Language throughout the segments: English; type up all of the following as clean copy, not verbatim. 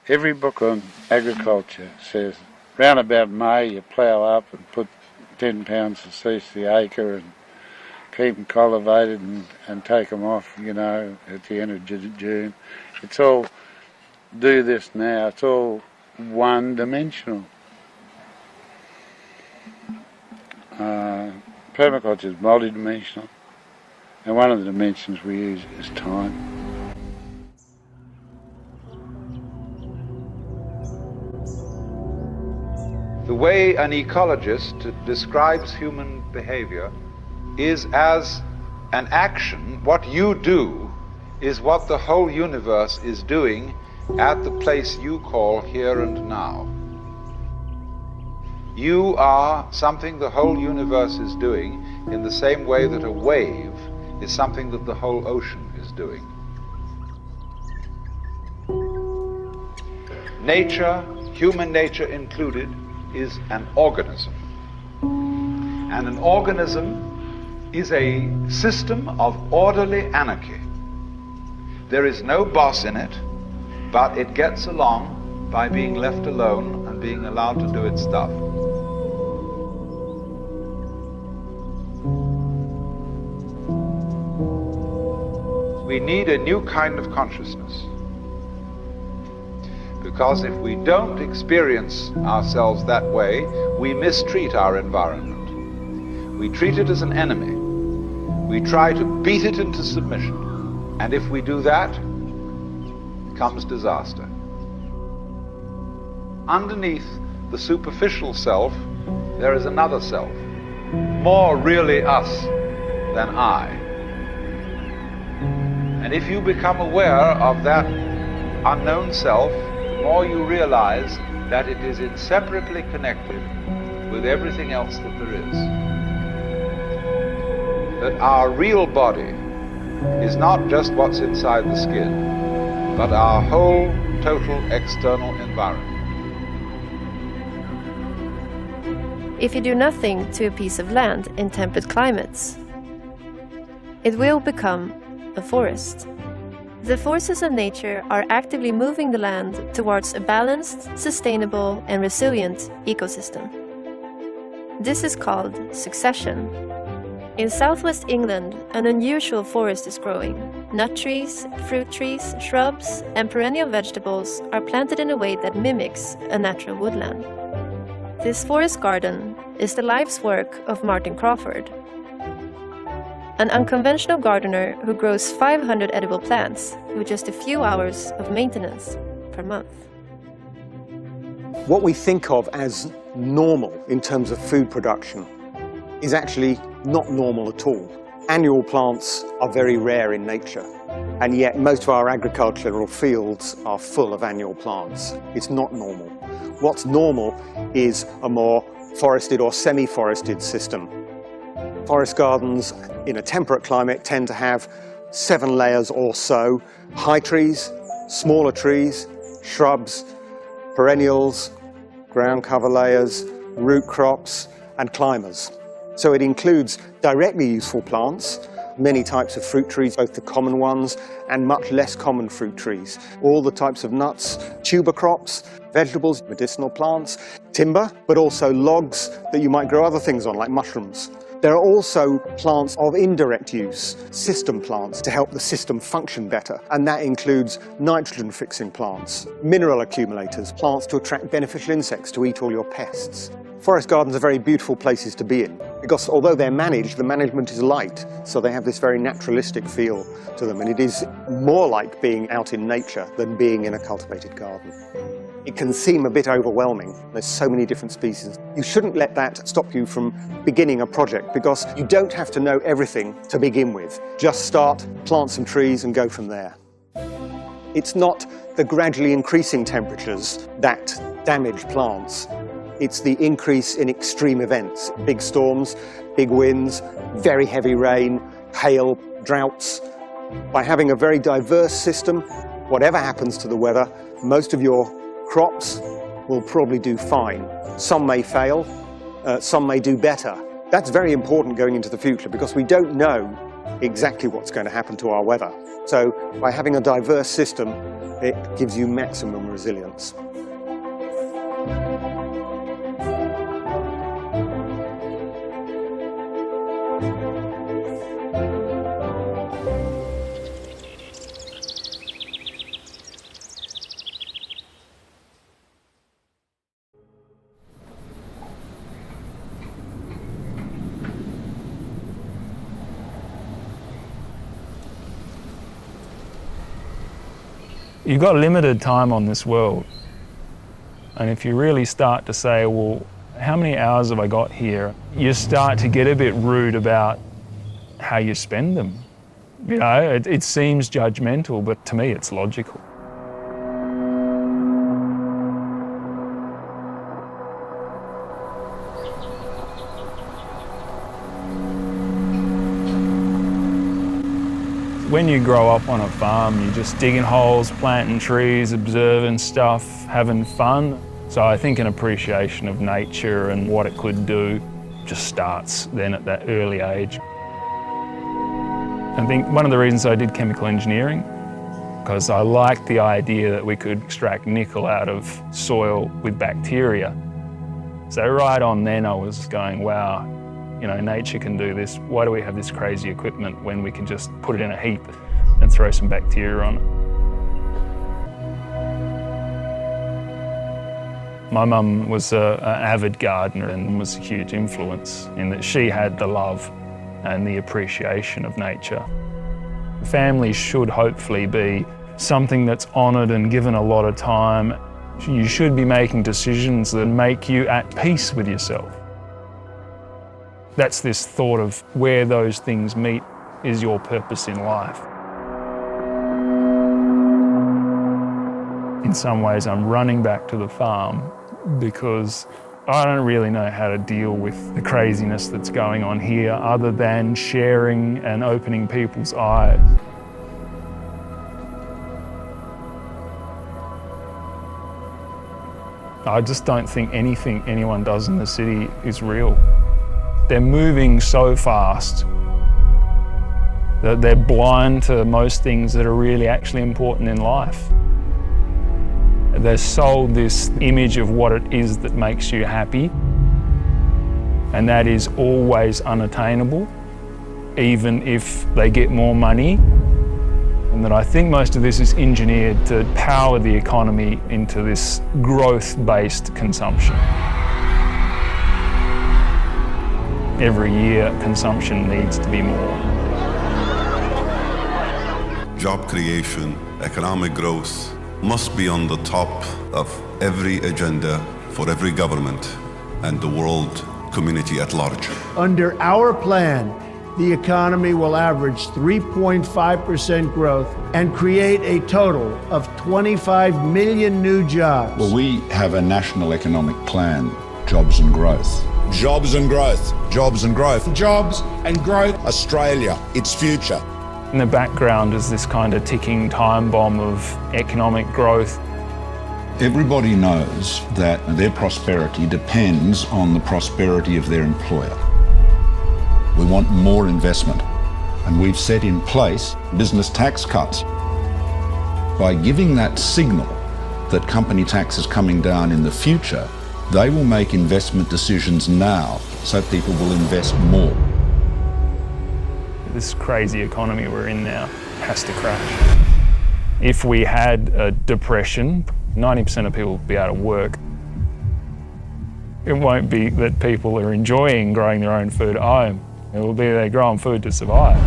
Every book on agriculture says round about May you plough up and put 10 pounds of seed to the acre and keep them cultivated and take them off, you know, at the end of June. It's all, do this now, it's all one-dimensional. Permaculture is multi-dimensional, and one of the dimensions we use is time. The way an ecologist describes human behavior is as an action. What you do is what the whole universe is doing at the place you call here and now. You are something the whole universe is doing in the same way that a wave is something that the whole ocean is doing. Nature, human nature included, is an organism. And an organism is a system of orderly anarchy. There is no boss in it, but it gets along by being left alone and being allowed to do its stuff. We need a new kind of consciousness. Because if we don't experience ourselves that way, we mistreat our environment. We treat it as an enemy. We try to beat it into submission. And if we do that, comes disaster. Underneath the superficial self, there is another self, more really us than I. And if you become aware of that unknown self, the more you realize that it is inseparably connected with everything else that there is. That our real body is not just what's inside the skin, but our whole total external environment. If you do nothing to a piece of land in temperate climates, it will become a forest. The forces of nature are actively moving the land towards a balanced, sustainable, and resilient ecosystem. This is called succession. In southwest England, an unusual forest is growing. Nut trees, fruit trees, shrubs, and perennial vegetables are planted in a way that mimics a natural woodland. This forest garden is the life's work of Martin Crawford, an unconventional gardener who grows 500 edible plants with just a few hours of maintenance per month. What we think of as normal in terms of food production is actually not normal at all. Annual plants are very rare in nature, and yet most of our agricultural fields are full of annual plants. It's not normal. What's normal is a more forested or semi-forested system. Forest gardens in a temperate climate tend to have 7 layers or so: high trees, smaller trees, shrubs, perennials, ground cover layers, root crops, and climbers. So it includes directly useful plants, many types of fruit trees, both the common ones and much less common fruit trees, all the types of nuts, tuber crops, vegetables, medicinal plants, timber, but also logs that you might grow other things on, like mushrooms. There are also plants of indirect use, system plants, to help the system function better, and that includes nitrogen-fixing plants, mineral accumulators, plants to attract beneficial insects to eat all your pests. Forest gardens are very beautiful places to be in, because although they're managed, the management is light, so they have this very naturalistic feel to them, and it is more like being out in nature than being in a cultivated garden. It can seem a bit overwhelming. There's so many different species. You shouldn't let that stop you from beginning a project, because you don't have to know everything to begin with. Just start, plant some trees and go from there. It's not the gradually increasing temperatures that damage plants. It's the increase in extreme events, big storms, big winds, very heavy rain, hail, droughts. By having a very diverse system, whatever happens to the weather, most of your crops will probably do fine. Some may fail, some may do better. That's very important going into the future, because we don't know exactly what's going to happen to our weather. So by having a diverse system, it gives you maximum resilience. You've got limited time on this world. And if you really start to say, well, how many hours have I got here? You start to get a bit rude about how you spend them. You know, it seems judgmental, but to me it's logical. When you grow up on a farm, you're just digging holes, planting trees, observing stuff, having fun. So I think an appreciation of nature and what it could do just starts then at that early age. I think one of the reasons I did chemical engineering, because I liked the idea that we could extract nickel out of soil with bacteria. So right on then I was going, wow, you know, nature can do this. Why do we have this crazy equipment when we can just put it in a heap and throw some bacteria on it? My mum was an avid gardener and was a huge influence in that she had the love and the appreciation of nature. Family should hopefully be something that's honoured and given a lot of time. You should be making decisions that make you at peace with yourself. That's this thought of where those things meet is your purpose in life. In some ways, I'm running back to the farm because I don't really know how to deal with the craziness that's going on here other than sharing and opening people's eyes. I just don't think anything anyone does in the city is real. They're moving so fast that they're blind to most things that are really actually important in life. They're sold this image of what it is that makes you happy, and that is always unattainable, even if they get more money. And that I think most of this is engineered to power the economy into this growth-based consumption. Every year, consumption needs to be more. Job creation, economic growth must be on the top of every agenda for every government and the world community at large. Under our plan, the economy will average 3.5% growth and create a total of 25 million new jobs. Well, we have a national economic plan, jobs and growth. Jobs and growth. Jobs and growth. Jobs and growth. Australia, its future. In the background is this kind of ticking time bomb of economic growth. Everybody knows that their prosperity depends on the prosperity of their employer. We want more investment, and we've set in place business tax cuts. By giving that signal that company tax is coming down in the future, they will make investment decisions now so people will invest more. This crazy economy we're in now has to crash. If we had a depression, 90% of people would be out of work. It won't be that people are enjoying growing their own food at home. It will be they're growing food to survive.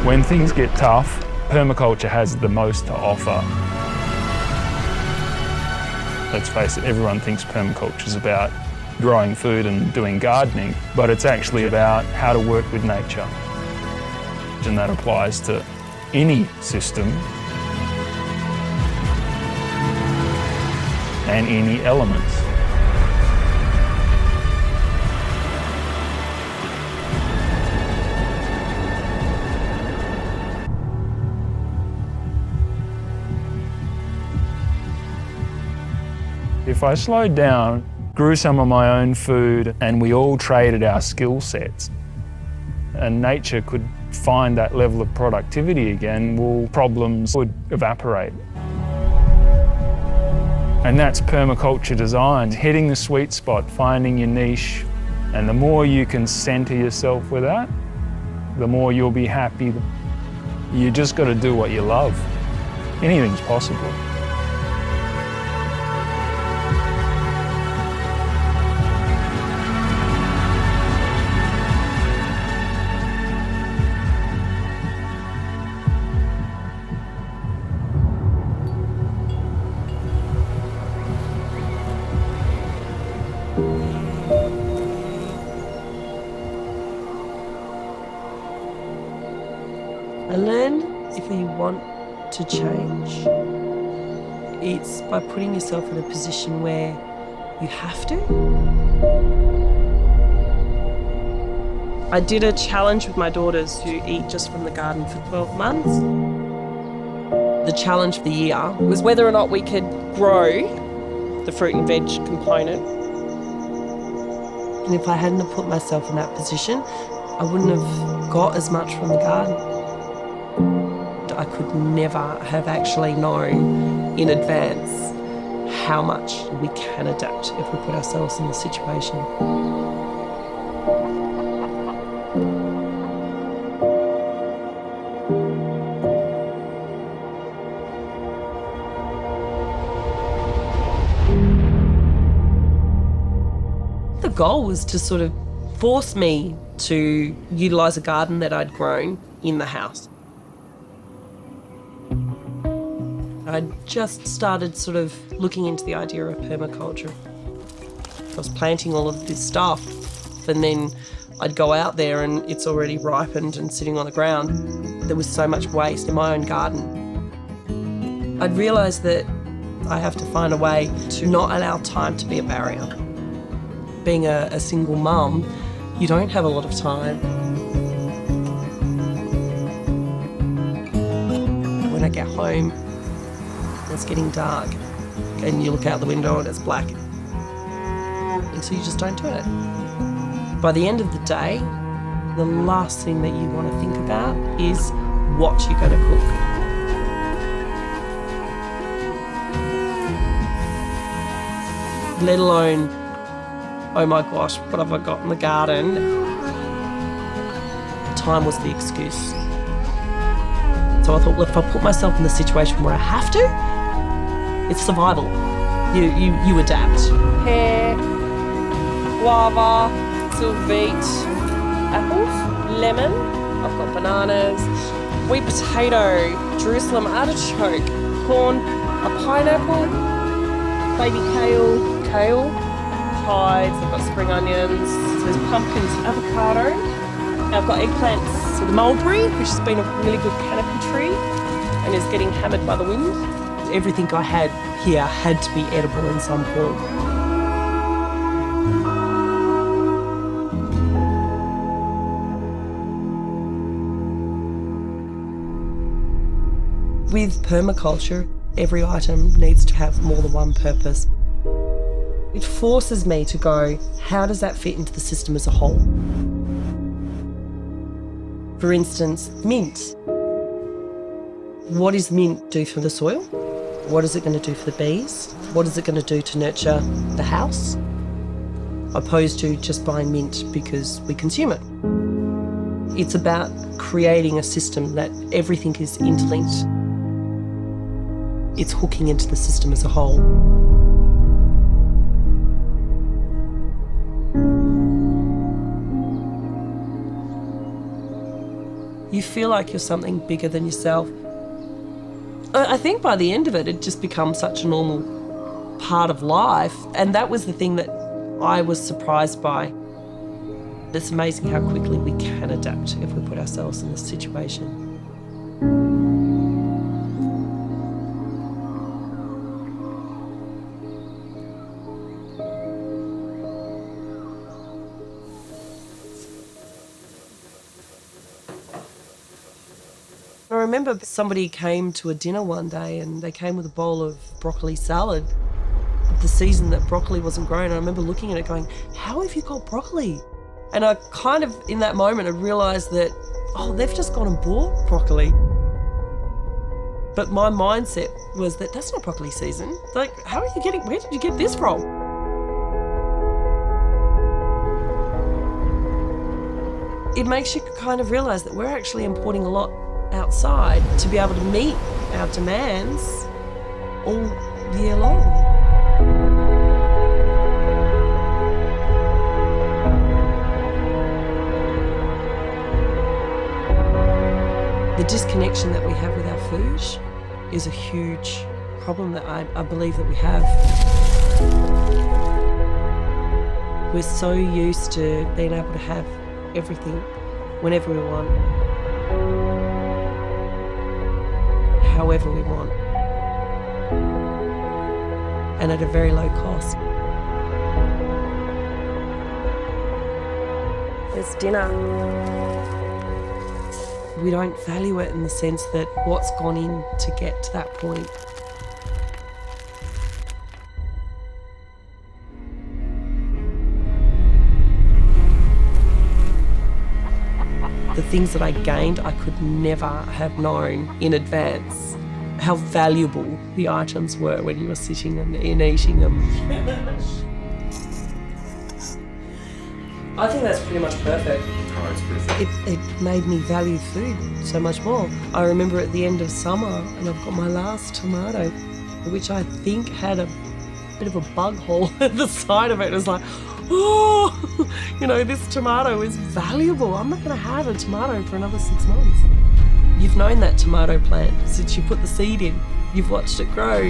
When things get tough, permaculture has the most to offer. Let's face it, everyone thinks permaculture is about growing food and doing gardening, but it's actually about how to work with nature. And that applies to any system and any elements. If I slowed down, grew some of my own food, and we all traded our skill sets, and nature could find that level of productivity again, well, problems would evaporate. And that's permaculture design, hitting the sweet spot, finding your niche, and the more you can center yourself with that, the more you'll be happy. You just got to do what you love. Anything's possible. I learned if you want to change, it's by putting yourself in a position where you have to. I did a challenge with my daughters who eat just from the garden for 12 months. The challenge of the year was whether or not we could grow the fruit and veg component. And if I hadn't have put myself in that position, I wouldn't have got as much from the garden. I could never have actually known in advance how much we can adapt if we put ourselves in the situation. The goal was to sort of force me to utilise a garden that I'd grown in the house. I'd just started sort of looking into the idea of permaculture. I was planting all of this stuff, and then I'd go out there and it's already ripened and sitting on the ground. There was so much waste in my own garden. I'd realised that I have to find a way to not allow time to be a barrier. Being a single mum, you don't have a lot of time. When I get home, it's getting dark, and you look out the window and it's black. And so you just don't do it. By the end of the day, the last thing that you want to think about is what you're going to cook. Let alone, oh my gosh, what have I got in the garden? Time was the excuse. So I thought, well, if I put myself in the situation where I have to, it's survival. You adapt. Pear, guava, sylvite, apples, lemon. I've got bananas, sweet potato, Jerusalem artichoke, corn, a pineapple, baby kale, chives. I've got spring onions. There's pumpkins, avocado. I've got eggplants, so the mulberry, which has been a really good canopy tree and is getting hammered by the wind. Everything I had here had to be edible in some form. With permaculture, every item needs to have more than one purpose. It forces me to go, how does that fit into the system as a whole? For instance, mint. What does mint do for the soil? What is it going to do for the bees? What is it going to do to nurture the house? Opposed to just buying mint because we consume it. It's about creating a system that everything is interlinked. It's hooking into the system as a whole. You feel like you're something bigger than yourself. I think by the end of it, it just becomes such a normal part of life. And that was the thing that I was surprised by. It's amazing how quickly we can adapt if we put ourselves in this situation. I remember somebody came to a dinner one day and they came with a bowl of broccoli salad. the season that broccoli wasn't grown. I remember looking at it going, how have you got broccoli? And I kind of, in that moment, I realised that, oh, they've just gone and bought broccoli. But my mindset was that that's not broccoli season. Like, where did you get this from? It makes you kind of realise that we're actually importing a lot outside to be able to meet our demands all year long. The disconnection that we have with our food is a huge problem that I believe that we have. We're so used to being able to have everything whenever we want, however we want, and at a very low cost. It's dinner. We don't value it in the sense that what's gone in to get to that point. The things that I gained, I could never have known in advance how valuable the items were when you were sitting and eating them. I think that's pretty much perfect. Oh, it's perfect. It made me value food so much more. I remember at the end of summer, and I've got my last tomato, which I think had a bit of a bug hole at the side of it. It was like, oh, you know, this tomato is valuable. I'm not going to have a tomato for another 6 months. You've known that tomato plant since you put the seed in. You've watched it grow.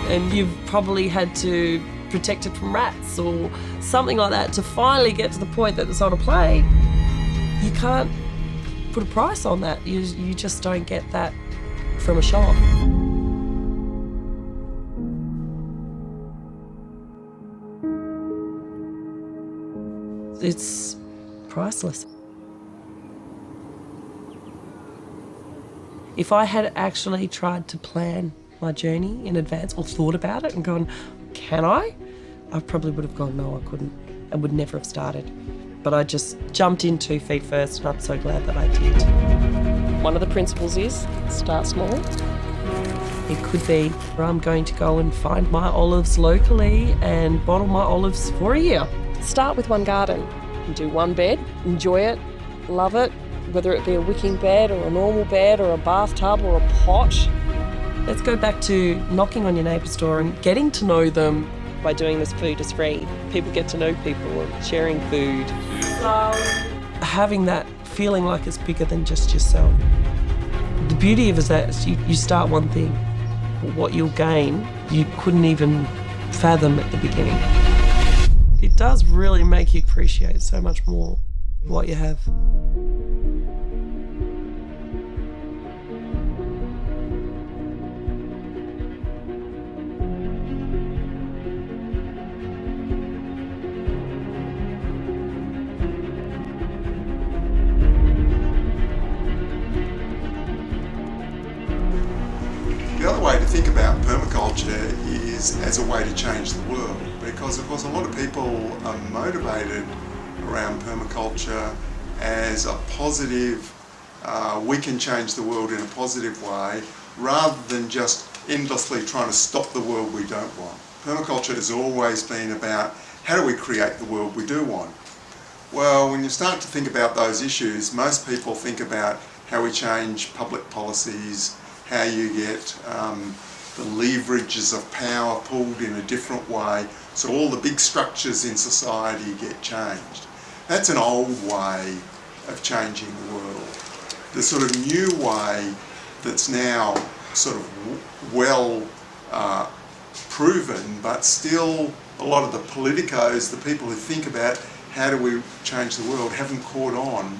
And you've probably had to protect it from rats or something like that to finally get to the point that it's on a plate. You can't put a price on that. You just don't get that from a shop. It's priceless. If I had actually tried to plan my journey in advance or thought about it and gone, can I probably would have gone, no, I couldn't, and would never have started. But I just jumped in 2 feet first, and I'm so glad that I did. One of the principles is start small. It could be I'm going to go and find my olives locally and bottle my olives for a year. Start with one garden. You do one bed, enjoy it, love it, whether it be a wicking bed or a normal bed or a bathtub or a pot. Let's go back to knocking on your neighbour's door and getting to know them. By doing this, food is free. People get to know people and sharing food. So having that feeling like it's bigger than just yourself. The beauty of it is that you start one thing, but what you'll gain, you couldn't even fathom at the beginning. It does really make you appreciate so much more what you have. The other way to think about permaculture is as a way to change the world, because of course a lot of people are motivated around permaculture as a positive, we can change the world in a positive way, rather than just endlessly trying to stop the world we don't want. Permaculture has always been about how do we create the world we do want. Well, when you start to think about those issues, most people think about how we change public policies, how you get the leverages of power pulled in a different way, so all the big structures in society get changed. That's an old way of changing the world. The sort of new way that's now sort of well proven, but still a lot of the politicos, the people who think about how do we change the world, haven't caught on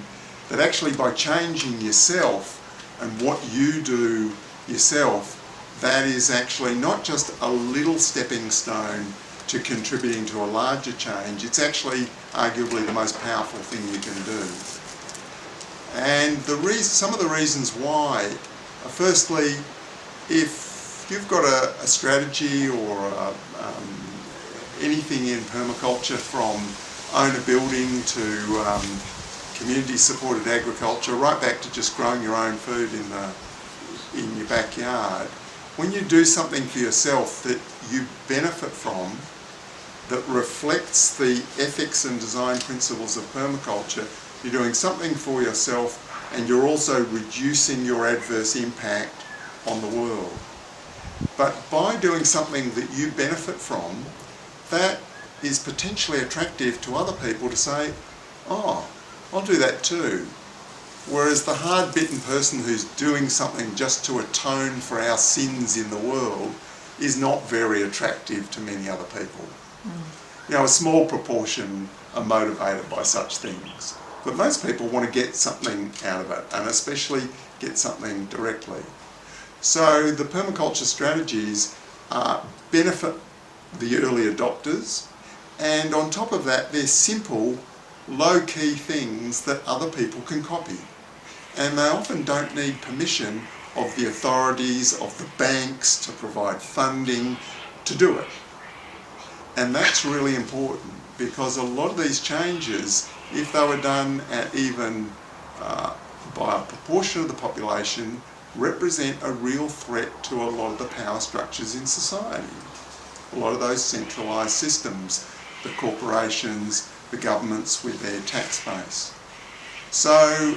that actually by changing yourself and what you do yourself, that is actually not just a little stepping stone to contributing to a larger change, it's actually arguably the most powerful thing you can do. And some of the reasons why are, firstly, if if you've got a strategy or anything in permaculture, from owner building to community supported agriculture, right back to just growing your own food in your backyard, when you do something for yourself that you benefit from, that reflects the ethics and design principles of permaculture, you're doing something for yourself and you're also reducing your adverse impact on the world. But by doing something that you benefit from, that is potentially attractive to other people to say, oh, I'll do that too. Whereas the hard-bitten person who's doing something just to atone for our sins in the world is not very attractive to many other people. You know, a small proportion are motivated by such things, but most people want to get something out of it, and especially get something directly. So the permaculture strategies benefit the early adopters, and on top of that, they're simple, low-key things that other people can copy. And they often don't need permission of the authorities, of the banks to provide funding to do it. And that's really important, because a lot of these changes, if they were done at even by a proportion of the population, represent a real threat to a lot of the power structures in society. A lot of those centralised systems, the corporations, the governments with their tax base. So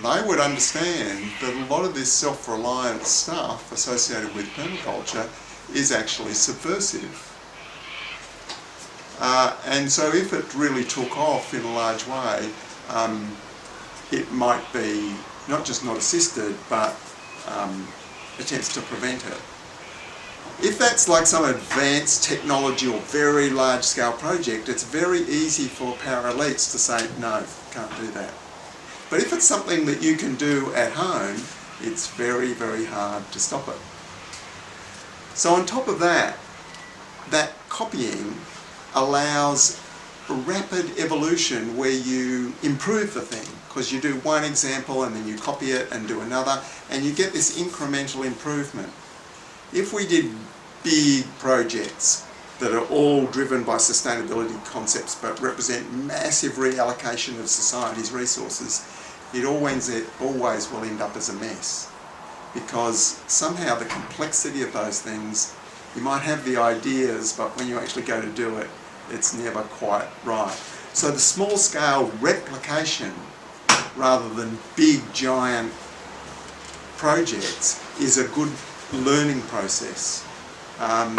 they would understand that a lot of this self-reliant stuff associated with permaculture is actually subversive. And so if it really took off in a large way, it might be not just not assisted, but attempts to prevent it. If that's like some advanced technology or very large-scale project, it's very easy for power elites to say, no, can't do that. But if it's something that you can do at home, it's very, very hard to stop it. So on top of that, that copying allows rapid evolution where you improve the thing, because you do one example and then you copy it and do another, and you get this incremental improvement. If we did big projects that are all driven by sustainability concepts but represent massive reallocation of society's resources, it always will end up as a mess, because somehow the complexity of those things, you might have the ideas, but when you actually go to do it, it's never quite right. So the small scale replication rather than big giant projects is a good learning process. And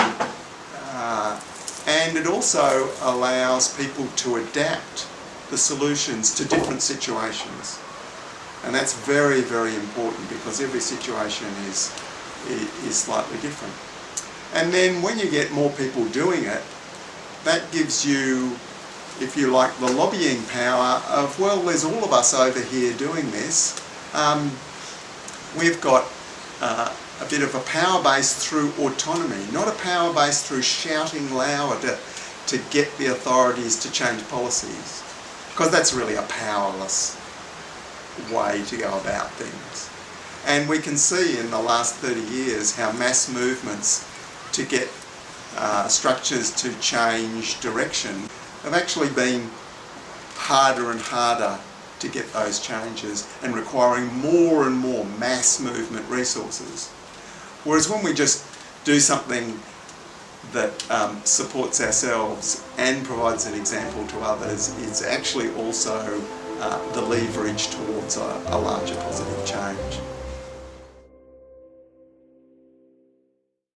it also allows people to adapt the solutions to different situations. And that's very, very important, because every situation is slightly different. And then when you get more people doing it, that gives you, if you like, the lobbying power of, well, there's all of us over here doing this. We've got a bit of a power base through autonomy, not a power base through shouting louder to get the authorities to change policies, because that's really a powerless way to go about things. And we can see in the last 30 years how mass movements to get structures to change direction have actually been harder and harder to get those changes, and requiring more and more mass movement resources. Whereas when we just do something that supports ourselves and provides an example to others, it's actually also the leverage towards a larger positive change.